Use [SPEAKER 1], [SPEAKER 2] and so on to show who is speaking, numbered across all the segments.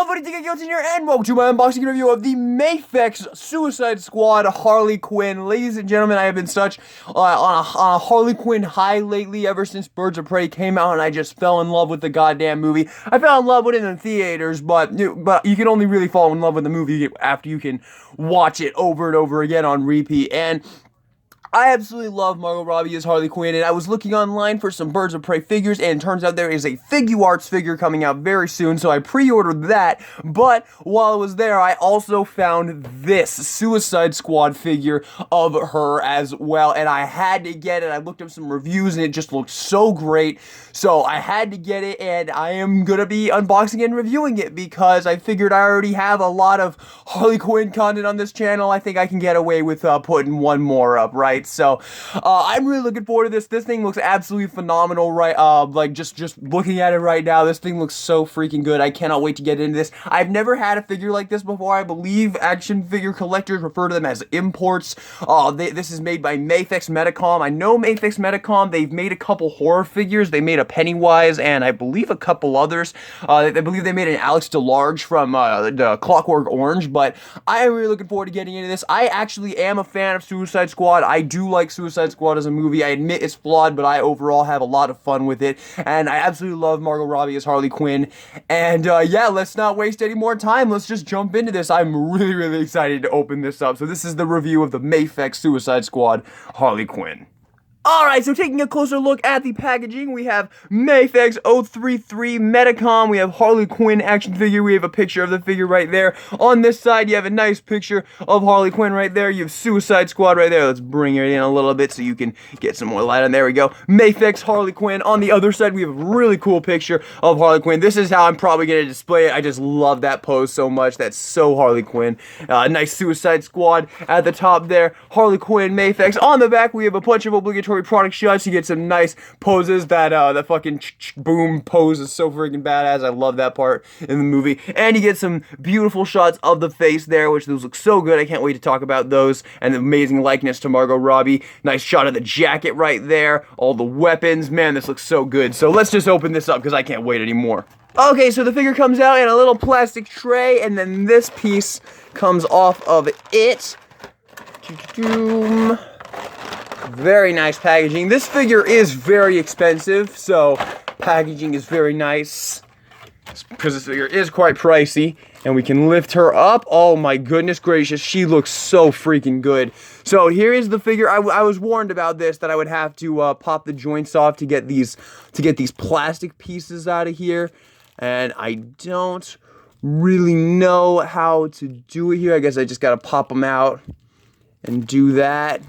[SPEAKER 1] Articulation here, and welcome to my unboxing review of the Mafex Suicide Squad Harley Quinn. Ladies and gentlemen, I have been such on a Harley Quinn high lately ever since Birds of Prey came out, and I just fell in love with the goddamn movie. I fell in love with it in the theaters, but you can only really fall in love with the movie after you can watch it over and over again on repeat. And I absolutely love Margot Robbie as Harley Quinn, and I was looking online for some Birds of Prey figures, and it turns out there is a Figuarts figure coming out very soon, so I pre-ordered that. But while I was there, I also found this Suicide Squad figure of her as well, and I had to get it. I looked up some reviews, and it just looked so great, so I had to get it, and I am gonna be unboxing and reviewing it because I figured I already have a lot of Harley Quinn content on this channel. I think I can get away with putting one more up, right? So, I'm really looking forward to this. This thing looks absolutely phenomenal, right? Like, just looking at it right now, this thing looks so freaking good. I cannot wait to get into this. I've never had a figure like this before. I believe action figure collectors refer to them as imports. This is made by Mafex Medicom. I know Mafex Medicom. They've made a couple horror figures. They made a Pennywise and I believe a couple others. I believe they made an Alex DeLarge from the Clockwork Orange, but I am really looking forward to getting into this. I actually am a fan of Suicide Squad. I do like Suicide Squad as a movie. I admit it's flawed, but I overall have a lot of fun with it, and I absolutely love Margot Robbie as Harley Quinn. And yeah, let's not waste any more time. Let's just jump into this. I'm really excited to open this up. So this is the review of the Mafex Suicide Squad Harley Quinn. Alright, so taking a closer look at the packaging, we have Mafex 033 Medicom, we have Harley Quinn action figure, we have a picture of the figure right there. On this side, you have a nice picture of Harley Quinn right there, you have Suicide Squad right there. Let's bring it in a little bit so you can get some more light on. There we go. Mafex Harley Quinn. On the other side, we have a really cool picture of Harley Quinn. This is how I'm probably going to display it. I just love that pose so much. That's so Harley Quinn. Nice Suicide Squad at the top there. Harley Quinn, Mafex. On the back, we have a bunch of obligatory product shots. You get some nice poses. That fucking boom pose is so freaking badass. I love that part in the movie. And you get some beautiful shots of the face there, which those look so good. I can't wait to talk about those. And the amazing likeness to Margot Robbie. Nice shot of the jacket right there. All the weapons. Man, this looks so good. So let's just open this up because I can't wait anymore. Okay, so the figure comes out in a little plastic tray, and then this piece comes off of it. Very nice packaging. This figure is very expensive, so packaging is very nice because this figure is quite pricey, and we can lift her up. Oh my goodness gracious, she looks so freaking good. So here is the figure. I was warned about this, that I would have to pop the joints off to get these plastic pieces out of here, and I don't really know how to do it here. I guess I just gotta pop them out and do that.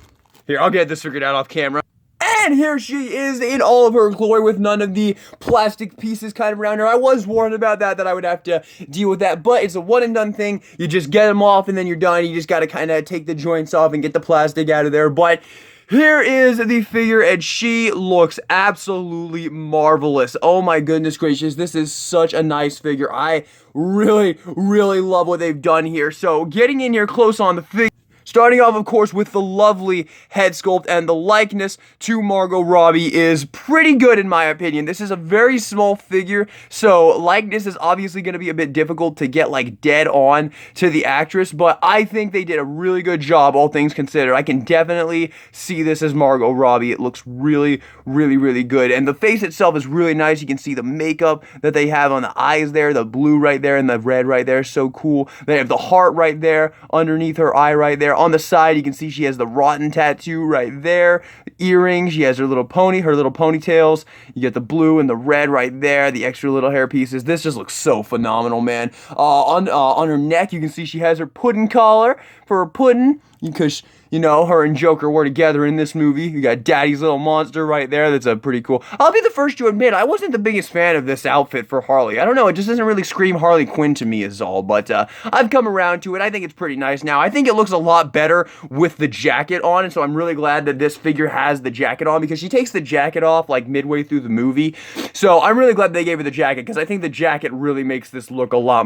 [SPEAKER 1] Here, I'll get this figured out off camera. And here she is in all of her glory with none of the plastic pieces kind of around her. I was warned about that I would have to deal with that, but it's a one and done thing. You just get them off and then you're done. You just gotta kind of take the joints off and get the plastic out of there. But here is the figure, and she looks absolutely marvelous. Oh my goodness gracious, this is such a nice figure. I really love what they've done here. So getting in here close on the figure, starting off, of course, with the lovely head sculpt, and the likeness to Margot Robbie is pretty good in my opinion. This is a very small figure, so likeness is obviously going to be a bit difficult to get like dead on to the actress, but I think they did a really good job, all things considered. I can definitely see this as Margot Robbie. It looks really good, and the face itself is really nice. You can see the makeup that they have on the eyes there, the blue right there and the red right there, so cool. They have the heart right there underneath her eye right there. On the side, you can see she has the rotten tattoo right there. The earrings, she has her little ponytails. You get the blue and the red right there, the extra little hair pieces. This just looks so phenomenal, man. On her neck, you can see she has her pudding collar for her pudding, because, you know, her and Joker were together in this movie. You got Daddy's little monster right there. That's a pretty cool. I'll be the first to admit, I wasn't the biggest fan of this outfit for Harley. I don't know, it just doesn't really scream Harley Quinn to me is all, but I've come around to it. I think it's pretty nice now. I think it looks a lot better with the jacket on, and so I'm really glad that this figure has the jacket on, because she takes the jacket off like midway through the movie. So I'm really glad they gave her the jacket, because I think the jacket really makes this look a lot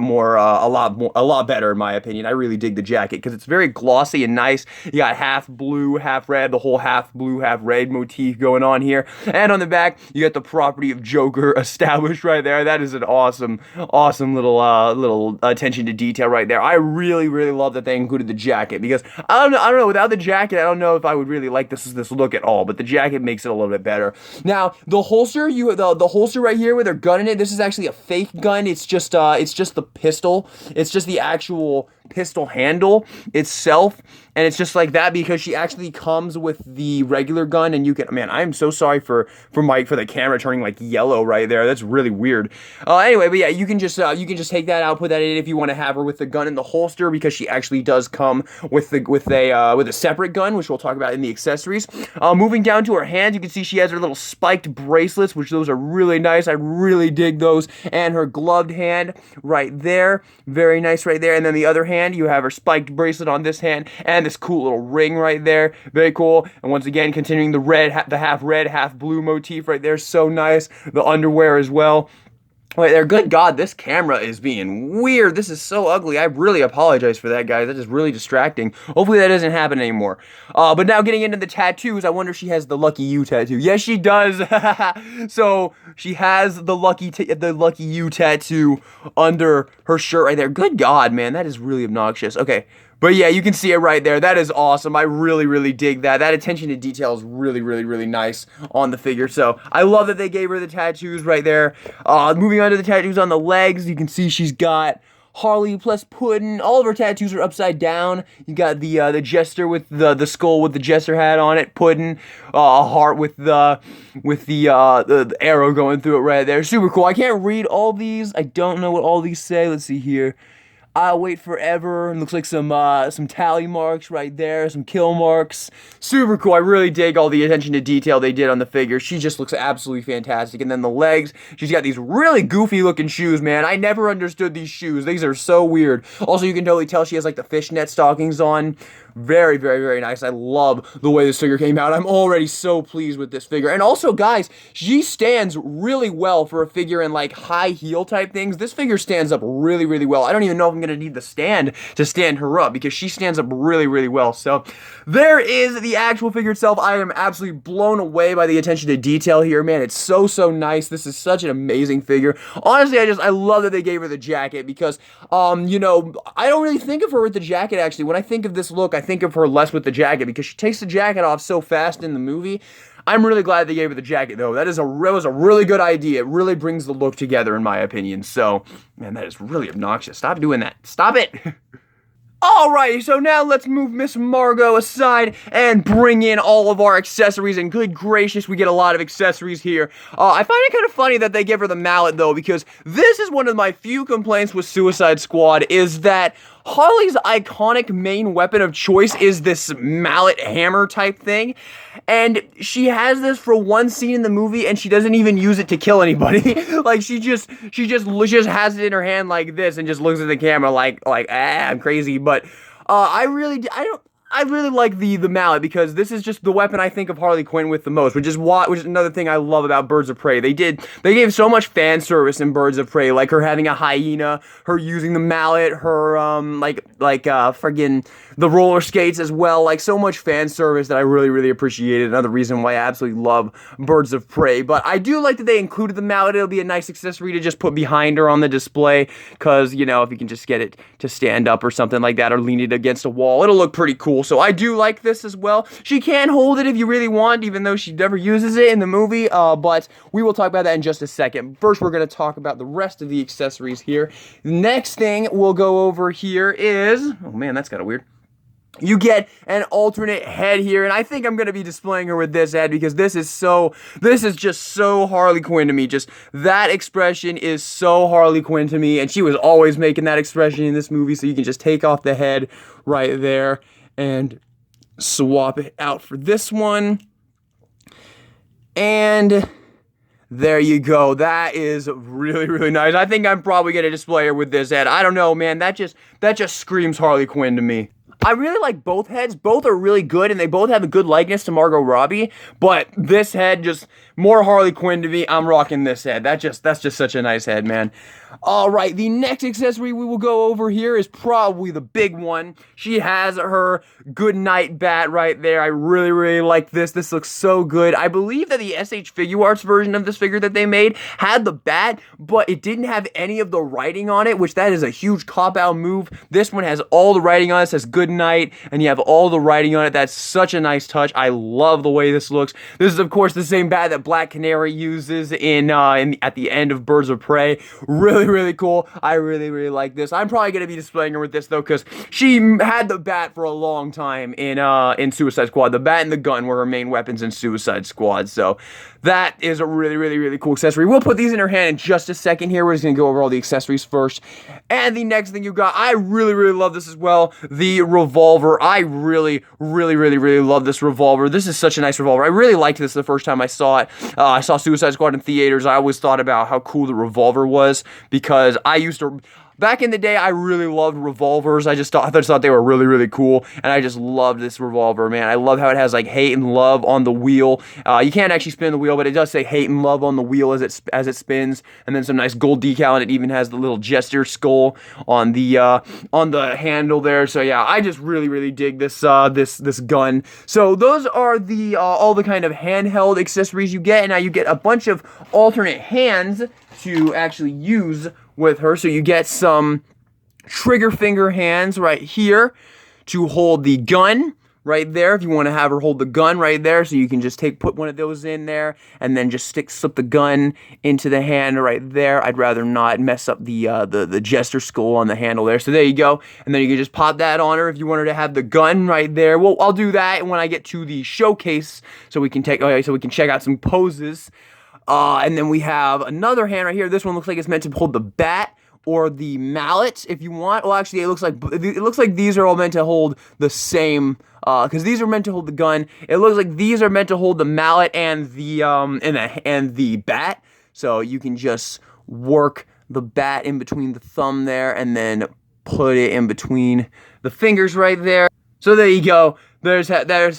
[SPEAKER 1] better in my opinion. I really dig the jacket because it's very glossy and nice. You got got half blue, half red, the whole half blue, half red motif going on here. And on the back, you got the property of Joker established right there. That is an awesome little attention to detail right there. I really love that they included the jacket, because I don't know, without the jacket, I don't know if I would really like this look at all, but the jacket makes it a little bit better. Now, the holster, the holster right here with her gun in it, this is actually a fake gun. It's just the pistol. It's just the actual pistol handle itself, and it's just like that because she actually comes with the regular gun. And you can, man, I'm so sorry for the camera turning like yellow right there. That's really weird. Anyway, but yeah, you can just take that out, put that in if you want to have her with the gun in the holster, because she actually does come with a separate gun, which we'll talk about in the accessories. Moving down to her hands, you can see she has her little spiked bracelets, which those are really nice. I really dig those. And her gloved hand right there, very nice right there. And then the other hand, you have her spiked bracelet on this hand, and this cool little ring right there, very cool. And once again, continuing the half red, half blue motif right there, so nice. The underwear as well. Wait there, good God, this camera is being weird. This is so ugly. I really apologize for that, guys. That is really distracting. Hopefully that doesn't happen anymore. But now getting into the tattoos, I wonder if she has the Lucky You tattoo. Yes, she does. So she has the Lucky You tattoo under her shirt right there. Good God, man, that is really obnoxious. Okay. But yeah, you can see it right there. That is awesome. I really dig that. That attention to detail is really nice on the figure. So I love that they gave her the tattoos right there. Moving on to the tattoos on the legs, you can see she's got Harley plus Puddin'. All of her tattoos are upside down. You got the jester with the skull with the jester hat on it. Puddin', a heart with the arrow going through it right there. Super cool. I can't read all these. I don't know what all these say. Let's see here. I'll wait forever. Looks like some tally marks right there, some kill marks. Super cool. I really dig all the attention to detail they did on the figure. She just looks absolutely fantastic. And then the legs, she's got these really goofy looking shoes, man. I never understood these shoes. These are so weird. Also, you can totally tell she has like the fishnet stockings on. Very nice. I love the way this figure came out. I'm already so pleased with this figure. And also, guys, she stands really well for a figure in like high heel type things. This figure stands up really well. I don't even know if I'm gonna need the stand to stand her up, because she stands up really well. So there is the actual figure itself. I am absolutely blown away by the attention to detail here, man. It's so nice. This is such an amazing figure. Honestly, I love that they gave her the jacket, because you know, I don't really think of her with the jacket. Actually, when I think of this look, I think of her less with the jacket, because she takes the jacket off so fast in the movie. I'm really glad they gave her the jacket, though. That was a really good idea. It really brings the look together, in my opinion. So, man, that is really obnoxious. Stop doing that. Stop it. Alright, so now let's move Miss Margot aside and bring in all of our accessories, and good gracious, we get a lot of accessories here. I find it kind of funny that they give her the mallet, though, because this is one of my few complaints with Suicide Squad, is that Harley's iconic main weapon of choice is this mallet hammer type thing, and she has this for one scene in the movie, and she doesn't even use it to kill anybody. Like, she just has it in her hand like this, and just looks at the camera like I'm crazy. But I really like the mallet, because this is just the weapon I think of Harley Quinn with the most, which is another thing I love about Birds of Prey. They gave so much fan service in Birds of Prey, like her having a hyena, her using the mallet, her friggin' the roller skates as well, like so much fan service that I really appreciated. Another reason why I absolutely love Birds of Prey. But I do like that they included the mallet. It'll be a nice accessory to just put behind her on the display, because, you know, if you can just get it to stand up or something like that, or lean it against a wall, it'll look pretty cool. So I do like this as well. She can hold it if you really want, even though she never uses it in the movie, but we will talk about that in just a second. First, we're going to talk about the rest of the accessories here. The next thing we'll go over here is, oh man, that's kind of weird. You get an alternate head here, and I think I'm going to be displaying her with this head, because this is just so Harley Quinn to me. Just that expression is so Harley Quinn to me, and she was always making that expression in this movie. So you can just take off the head right there and swap it out for this one. And there you go. That is really nice. I think I'm probably going to display her with this head. I don't know, man. That just screams Harley Quinn to me. I really like both heads. Both are really good, and they both have a good likeness to Margot Robbie. But this head, just more Harley Quinn to me. I'm rocking this head. That's just such a nice head, man. All right, the next accessory we will go over here is probably the big one. She has her good night bat right there. I really, really like this. This looks so good. I believe that the SH Figure Arts version of this figure that they made had the bat, but it didn't have any of the writing on it, which that is a huge cop-out move. This one has all the writing on it. It says good night, and you have all the writing on it. That's such a nice touch. I love the way this looks. This is, of course, the same bat that Black Canary uses at the end of Birds of Prey. Really cool. I really like this. I'm probably going to be displaying her with this, though, because she had the bat for a long time in Suicide Squad. The bat and the gun were her main weapons in Suicide Squad, so that is a really cool accessory. We'll put these in her hand in just a second here. We're just going to go over all the accessories first. And the next thing you got, I really love this as well, the revolver. I really love this revolver. This is such a nice revolver. I really liked this the first time I saw it. I saw Suicide Squad in theaters. I always thought about how cool the revolver was because I used to... Back in the day, I really loved revolvers. I just thought they were really cool, and I just loved this revolver, man. I love how it has like hate and love on the wheel. You can't actually spin the wheel, but it does say hate and love on the wheel as it spins, and then some nice gold decal, and it even has the little jester skull on the handle there. So yeah, I just really dig this this gun. So those are the all the kind of handheld accessories you get, and now you get a bunch of alternate hands to actually use with her. So you get some trigger finger hands right here to hold the gun right there if you want to have her hold the gun right there. So you can just put one of those in there and then just slip the gun into the hand right there. I'd rather not mess up the jester skull on the handle there. So there you go. And then you can just pop that on her if you want her to have the gun right there. Well, I'll do that when I get to the showcase so we can check out some poses. And then we have another hand right here. This one looks like it's meant to hold the bat or the mallet if you want. Well, actually, it looks like these are all meant to hold the same, because these are meant to hold the gun. It looks like these are meant to hold the mallet and the bat. So you can just work the bat in between the thumb there and then put it in between the fingers right there. So there you go. There's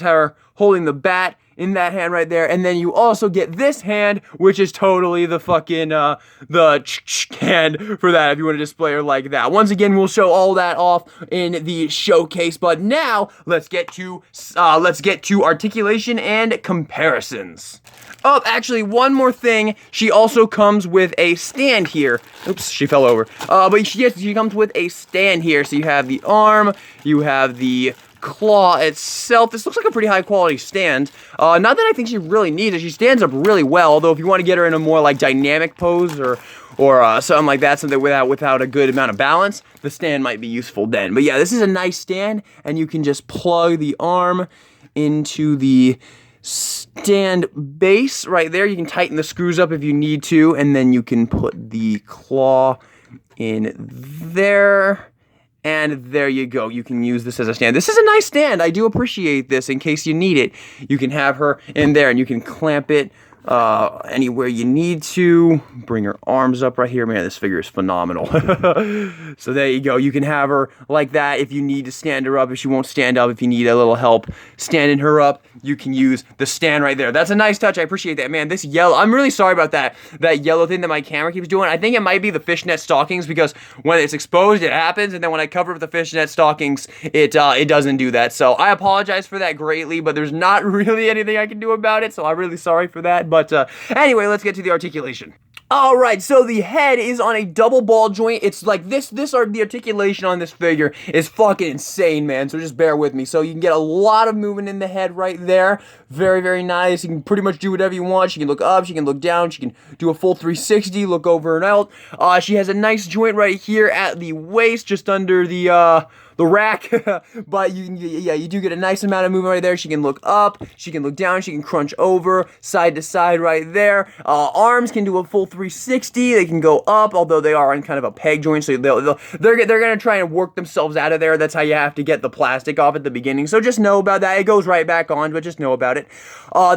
[SPEAKER 1] her holding the bat in that hand right there, and then you also get this hand, which is totally the fucking the hand for that if you want to display her like that. Once again, we'll show all that off in the showcase, but now let's get to articulation and comparisons. Oh, actually, one more thing. She also comes with a stand here. Oops, she fell over. But she comes with a stand here. So you have the arm, you have the claw itself. This looks like a pretty high quality stand. Not that I think she really needs it. She stands up really well, although if you want to get her in a more like dynamic pose or something like that, something without a good amount of balance, the stand might be useful then. But yeah, this is a nice stand, and you can just plug the arm into the stand base right there. You can tighten the screws up if you need to, and then you can put the claw in there. And there you go. You can use this as a stand. This is a nice stand. I do appreciate this in case you need it. You can have her in there and you can clamp it anywhere you need to. Bring her arms up right here. Man, this figure is phenomenal. So there you go. You can have her like that if you need to stand her up. If she won't stand up, if you need a little help standing her up, you can use the stand right there. That's a nice touch. I appreciate that. Man, this yellow, I'm really sorry about that yellow thing that my camera keeps doing. I think it might be the fishnet stockings, because when it's exposed, it happens, and then when I cover it with the fishnet stockings, it doesn't do that. So I apologize for that greatly, but there's not really anything I can do about it, so I'm really sorry for that. But anyway, let's get to the articulation. Alright, so the head is on a double ball joint. It's like the articulation on this figure is fucking insane, man. So just bear with me. So you can get a lot of movement in the head right there. Very nice. You can pretty much do whatever you want. She can look up, she can look down, she can do a full 360, look over and out. She has a nice joint right here at the waist, just under the rack, but you do get a nice amount of movement right there. She can look up, she can look down, she can crunch over, side to side right there. Arms can do a full 360, they can go up, although they are on kind of a peg joint, so they're gonna try and work themselves out of there. That's how you have to get the plastic off at the beginning, so just know about that. It goes right back on, but just know about it.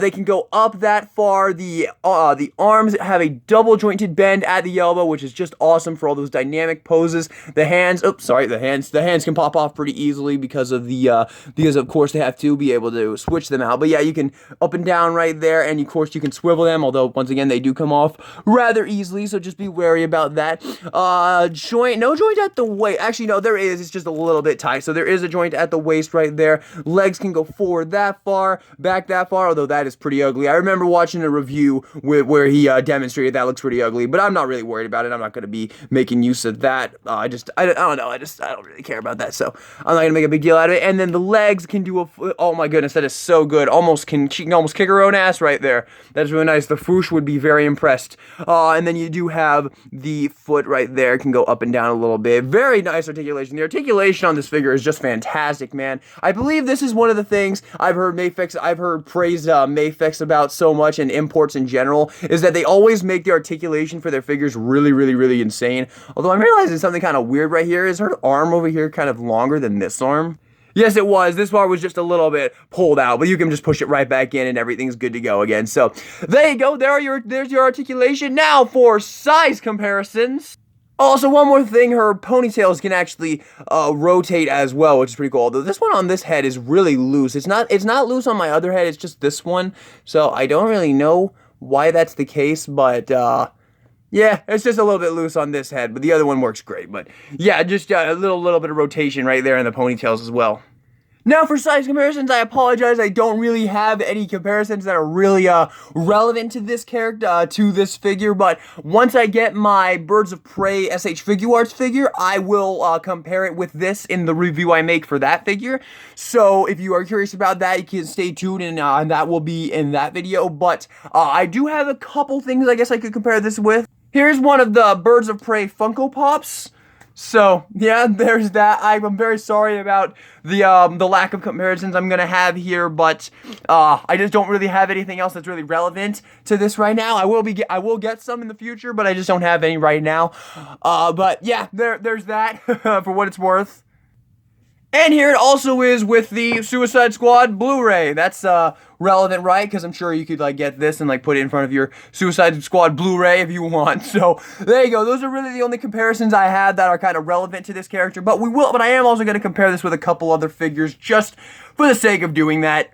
[SPEAKER 1] They can go up that far. The arms have a double jointed bend at the elbow, which is just awesome for all those dynamic poses. The hands, oops, sorry, the hands can pop pop off pretty easily because of course they have to be able to switch them out. But yeah, you can up and down right there, and of course you can swivel them, although once again they do come off rather easily, so just be wary about that. No joint at the waist. Actually, no, there is. It's just a little bit tight. So there is a joint at the waist right there. Legs can go forward that far, back that far, although that is pretty ugly. I remember watching a review where he demonstrated that looks pretty ugly, but I'm not really worried about it. I'm not going to be making use of that. I don't know. I don't really care about that, so I'm not going to make a big deal out of it. And then the legs can do oh my goodness, that is so good. She can almost kick her own ass right there. That's really nice. The Foosh would be very impressed. And then you do have the foot right there, can go up and down a little bit. Very nice articulation. The articulation on this figure is just fantastic, man. I believe this is one of the things I've heard praised Mafex about so much, and imports in general, is that they always make the articulation for their figures really, really, really insane. Although I'm realizing something kind of weird right here. Is her arm over here kind of longer than this arm? Yes, it was. This part was just a little bit pulled out, but you can just push it right back in and everything's good to go again. So there you go. There's your articulation. Now for size comparisons. Also, one more thing, her ponytails can actually rotate as well, which is pretty cool. Although this one on this head is really loose. It's not loose on my other head. It's just this one. So I don't really know why that's the case, but yeah, it's just a little bit loose on this head, but the other one works great. But yeah, just a little bit of rotation right there in the ponytails as well. Now for size comparisons, I apologize, I don't really have any comparisons that are really relevant to this character, to this figure, but once I get my Birds of Prey SH Figuarts figure, I will compare it with this in the review I make for that figure. So if you are curious about that, you can stay tuned, and that will be in that video. But I do have a couple things I guess I could compare this with. Here's one of the Birds of Prey Funko Pops. So, yeah, there's that. I'm very sorry about the lack of comparisons I'm gonna have here, but I just don't really have anything else that's really relevant to this right now. I will get some in the future, but I just don't have any right now. But yeah, there's that for what it's worth. And here it also is with the Suicide Squad Blu-ray. That's relevant, right? Because I'm sure you could like get this and like put it in front of your Suicide Squad Blu-ray if you want. So there you go. Those are really the only comparisons I had that are kind of relevant to this character. But I am also going to compare this with a couple other figures just for the sake of doing that.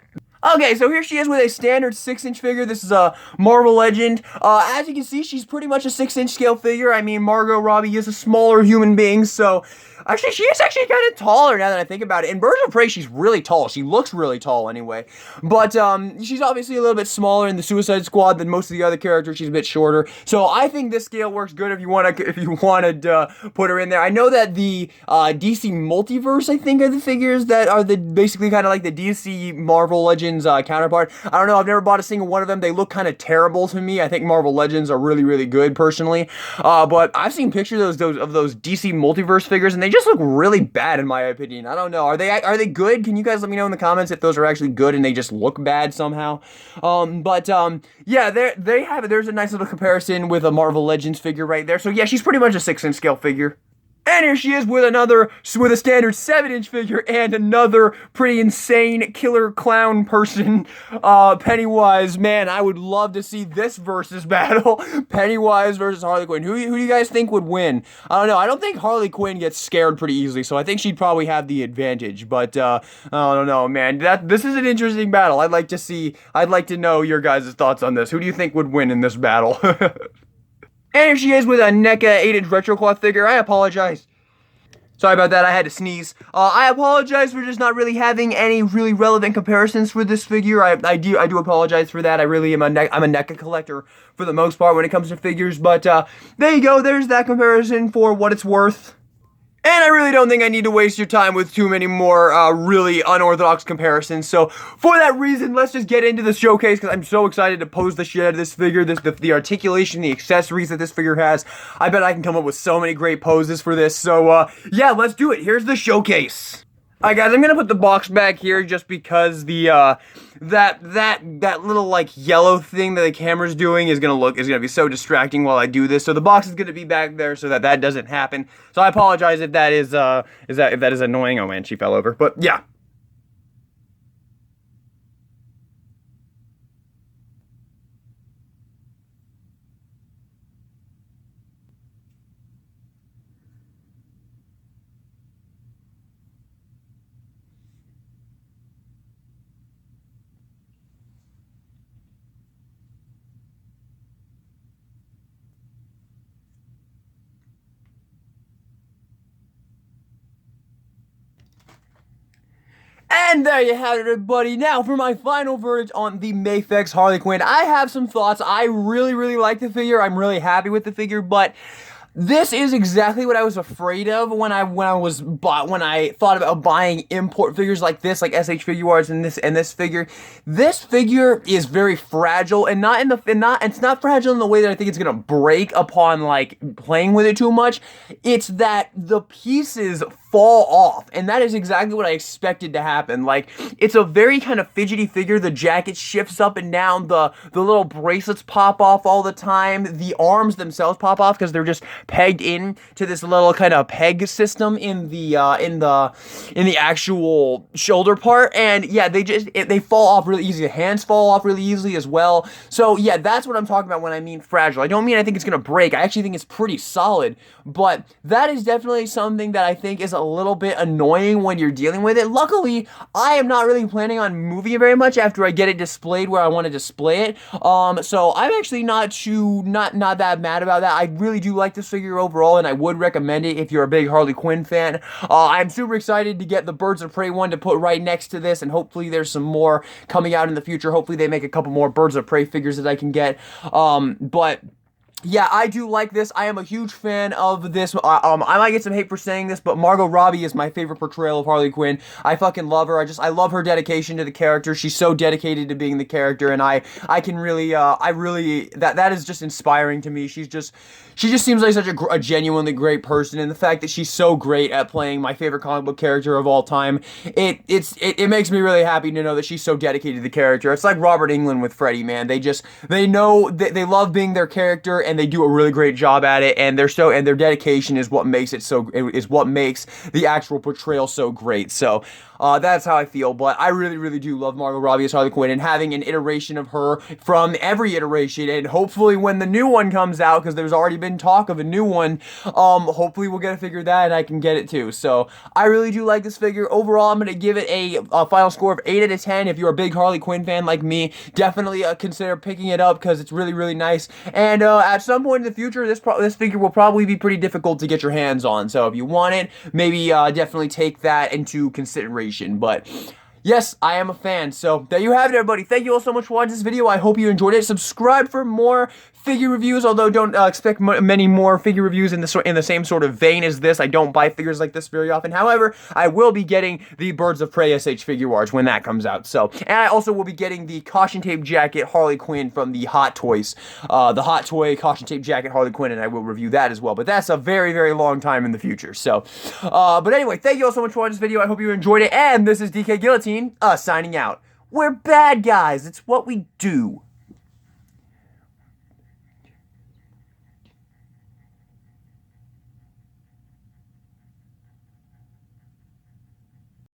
[SPEAKER 1] Okay, so here she is with a standard 6-inch figure. This is a Marvel Legend. As you can see, she's pretty much a 6-inch scale figure. I mean, Margot Robbie is a smaller human being, so actually, she is actually kind of taller now that I think about it. In Birds of Prey, she's really tall. She looks really tall anyway. But she's obviously a little bit smaller in the Suicide Squad than most of the other characters. She's a bit shorter. So I think this scale works good if you wanted to put her in there. I know that the DC Multiverse, I think, are the figures that are basically kind of like the DC Marvel Legends counterpart. I don't know. I've never bought a single one of them. They look kind of terrible to me. I think Marvel Legends are really, really good personally. But I've seen pictures of those DC Multiverse figures, and they just look really bad in my opinion. I don't know. Are they good? Can you guys let me know in the comments if those are actually good and they just look bad somehow? Yeah, they have it. There's a nice little comparison with a Marvel Legends figure right there. So yeah, she's pretty much a 6-inch scale figure. And here she is with a standard 7-inch figure and another pretty insane killer clown person, Pennywise. Man, I would love to see this versus battle. Pennywise versus Harley Quinn. Who do you guys think would win? I don't know. I don't think Harley Quinn gets scared pretty easily, so I think she'd probably have the advantage. But I don't know, man. This is an interesting battle. I'd like to know your guys' thoughts on this. Who do you think would win in this battle? And here she is with a NECA 8-inch RetroCloth figure. I apologize. Sorry about that, I had to sneeze. I apologize for just not really having any really relevant comparisons for this figure. I do apologize for that. I really am I'm a NECA collector for the most part when it comes to figures. But there you go, there's that comparison for what it's worth. And I really don't think I need to waste your time with too many more really unorthodox comparisons. So for that reason, let's just get into the showcase because I'm so excited to pose the shit out of this figure. The articulation, the accessories that this figure has. I bet I can come up with so many great poses for this. So yeah, let's do it. Here's the showcase. Alright guys, I'm gonna put the box back here just because the that little like yellow thing that the camera's doing is gonna be so distracting while I do this. So the box is gonna be back there so that doesn't happen. So I apologize if that is annoying. Oh man, she fell over. But yeah. And there you have it, everybody. Now, for my final verdict on the Mafex Harley Quinn, I have some thoughts. I really like the figure. I'm really happy with the figure, but this is exactly what I was afraid of when I thought about buying import figures like this, like SH Figuarts and this figure. This figure is very fragile, and it's not fragile in the way that I think it's gonna break upon like playing with it too much. It's that the pieces fall off, and that is exactly what I expected to happen. Like, it's a very kind of fidgety figure. The jacket shifts up and down, the little bracelets pop off all the time, the arms themselves pop off because they're just pegged in to this little kind of peg system in the actual shoulder part, and yeah, they fall off really easy. The hands fall off really easily as well. So yeah, that's what I'm talking about when I mean fragile. I don't mean I think it's gonna break. I actually think it's pretty solid, but that is definitely something that I think is a little bit annoying when you're dealing with it. Luckily, I am not really planning on moving it very much after I get it displayed where I want to display it. So I'm actually not that mad about that. I really do like this figure overall, and I would recommend it if you're a big Harley Quinn fan. I'm super excited to get the Birds of Prey one to put right next to this, and hopefully there's some more coming out in the future. Hopefully they make a couple more Birds of Prey figures that I can get. But yeah, I do like this. I am a huge fan of this. I might get some hate for saying this, but Margot Robbie is my favorite portrayal of Harley Quinn. I fucking love her. I love her dedication to the character. She's so dedicated to being the character, and I can really, that is just inspiring to me. She just seems like such a genuinely great person, and the fact that she's so great at playing my favorite comic book character of all time, it makes me really happy to know that she's so dedicated to the character. It's like Robert Englund with Freddy, man. They know they love being their character, and they do a really great job at it, and their dedication is what makes the actual portrayal so great. So that's how I feel. But I really do love Margot Robbie as Harley Quinn, and having an iteration of her from every iteration, and hopefully when the new one comes out, because there's already been talk of a new one, hopefully we'll get a figure of that and I can get it too. So I really do like this figure. Overall, I'm going to give it a final score of 8 out of 10. If you're a big Harley Quinn fan like me, definitely consider picking it up because it's really nice. And at some point in the future, this figure will probably be pretty difficult to get your hands on. So if you want it, maybe definitely take that into consideration. But yes, I am a fan. So there you have it, everybody. Thank you all so much for watching this video. I hope you enjoyed it. Subscribe for more figure reviews, although don't expect many more figure reviews in the same sort of vein as this. I don't buy figures like this very often. However, I will be getting the Birds of Prey SH Figuarts when that comes out. So, and I also will be getting the caution tape jacket Harley Quinn from the Hot Toys, the Hot Toy caution tape jacket Harley Quinn, and I will review that as well. But that's a very long time in the future. So, but anyway, thank you all so much for watching this video. I hope you enjoyed it, and this is DK Guillotine, signing out. We're bad guys. It's what we do.